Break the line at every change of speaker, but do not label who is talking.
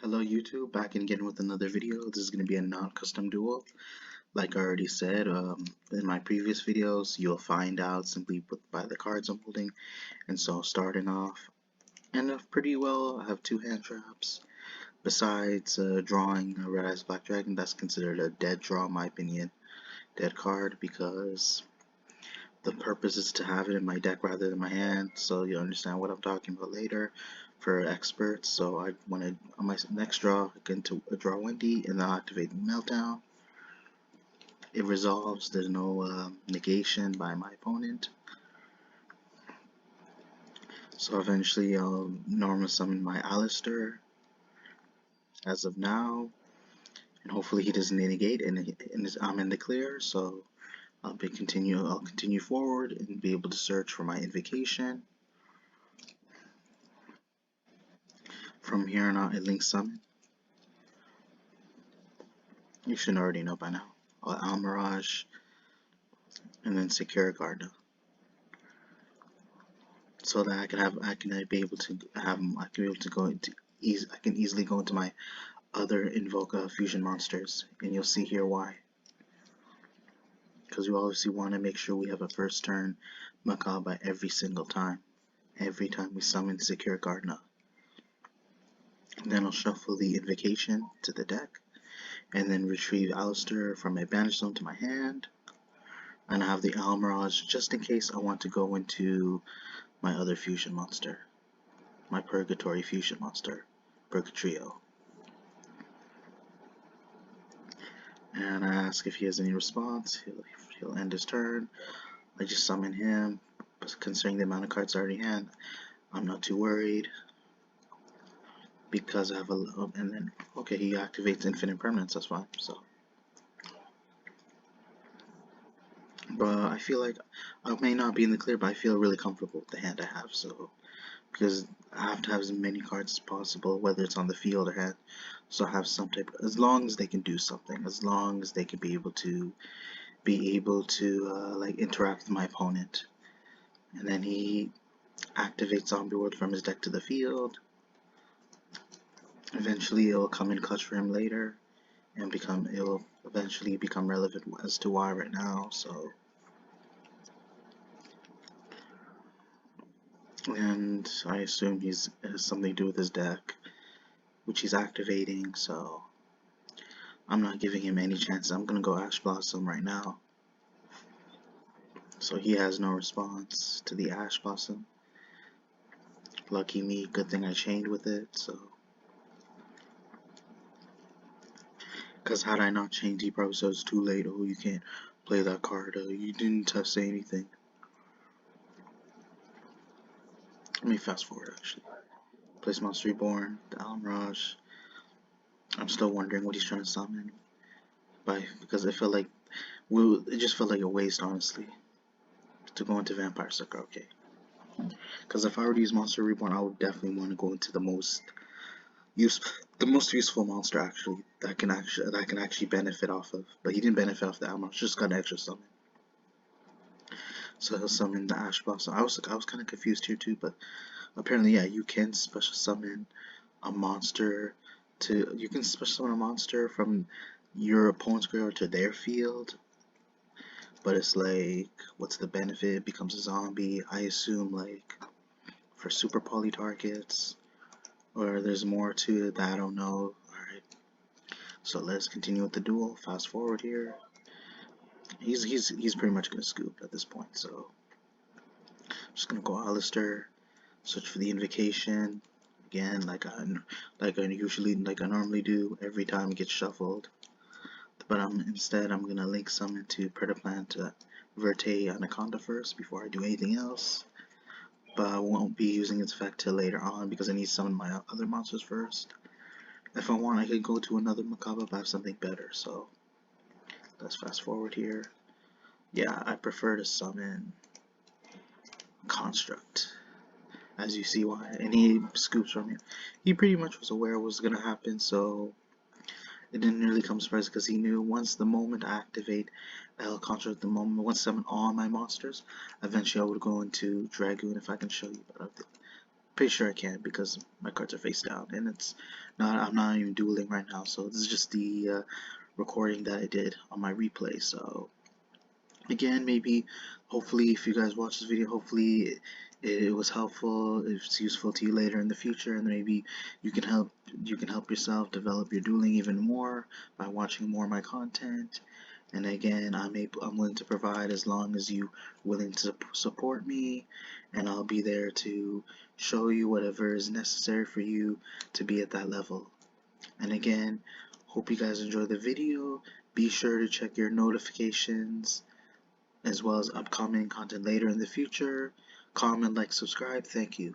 Hello YouTube, back again with another video. This is going to be a non-custom duel. Like I already said in my previous videos, you'll find out simply by the cards I'm holding. And so starting off, and pretty well, I have two hand traps. Besides drawing a Red Eyes Black Dragon, that's considered a dead draw in my opinion. Dead card because the purpose is to have it in my deck rather than my hand, so you'll understand what I'm talking about later for experts. So I want to, on my next draw, get into a draw Windy, and then I'll activate Meltdown. It resolves, there's no negation by my opponent. So eventually I'll normal summon my Alistair as of now, and hopefully he doesn't negate, and I'm in the clear, so I'll continue forward and be able to search for my invocation. From here on out, I link summon. You should already know by now. Almirage, and then Secure Garda, so that I can be able to easily go into my other Invoke fusion monsters, and you'll see here why. Because we obviously want to make sure we have a first turn Macabre every single time. Every time we summon Secure Garda. Then I'll shuffle the Invocation to the deck, and then retrieve Alistair from my Banish Zone to my hand. And I have the Almirage just in case I want to go into my other fusion monster, my Purgatory fusion monster, Purgatrio. And I ask if he has any response. He'll end his turn. I just summon him. Considering the amount of cards I already had, I'm not too worried because I have and then okay, he activates infinite permanence. That's fine. So, but I feel like I may not be in the clear, but I feel really comfortable with the hand I have. So, because I have to have as many cards as possible, whether it's on the field or hand. So I have some type, as long as they can do something, as long as they can be able to like interact with my opponent. And then he activates Zombie World from his deck to the field. Eventually it will come in clutch for him later, and it will eventually become relevant as to why right now. So, and I assume it has something to do with his deck, which he's activating, so I'm not giving him any chances. I'm gonna go Ash Blossom right now. So he has no response to the Ash Blossom. Lucky me, good thing I chained with it, so. Because had I not chained, he probably says too late. Oh, you can't play that card. You didn't say anything. Let me fast forward actually. Place Monster Reborn, the Almirage. I'm still wondering what he's trying to summon. Because it felt like, it just felt like a waste, honestly, to go into Vampire Sucker. Okay. Because if I were to use Monster Reborn, I would definitely want to go into the most useful monster actually that I can actually benefit off of. But he didn't benefit off the Almirage, just got an extra summon. So he'll summon the Ash Blossom. I was kind of confused here too, but apparently, yeah, you can special summon a monster from your opponent's graveyard to their field. But it's like, what's the benefit? It becomes a zombie. I assume like for super poly targets, or there's more to it that I don't know. Alright, so let's continue with the duel. Fast forward here. He's pretty much gonna scoop at this point, so I'm just gonna go Alistair, search for the invocation again, like I normally do every time it gets shuffled. But instead I'm gonna link summon to Predaplant to Verte Anaconda first before I do anything else. But I won't be using its effect till later on because I need to summon my other monsters first. If I want, I could go to another Macabre, but I have something better. So let's fast forward here. Yeah, I prefer to summon Construct, as you see why. And he scoops from here. He pretty much was aware what was gonna happen, so it didn't really come surprise because he knew once the moment I activate Construct, once I summon all my monsters, eventually I would go into Dragoon if I can show you. But Pretty sure I can because my cards are face down, and it's not. I'm not even dueling right now, so this is just the recording that I did on my replay. So again, maybe, hopefully, if you guys watch this video, hopefully it was helpful. It's useful to you later in the future, and maybe you can help yourself develop your dueling even more by watching more of my content. And again, I'm willing to provide as long as you willing to support me, and I'll be there to show you whatever is necessary for you to be at that level. And again, hope you guys enjoy the video. Be sure to check your notifications as well as upcoming content later in the future. Comment, like, subscribe. Thank you.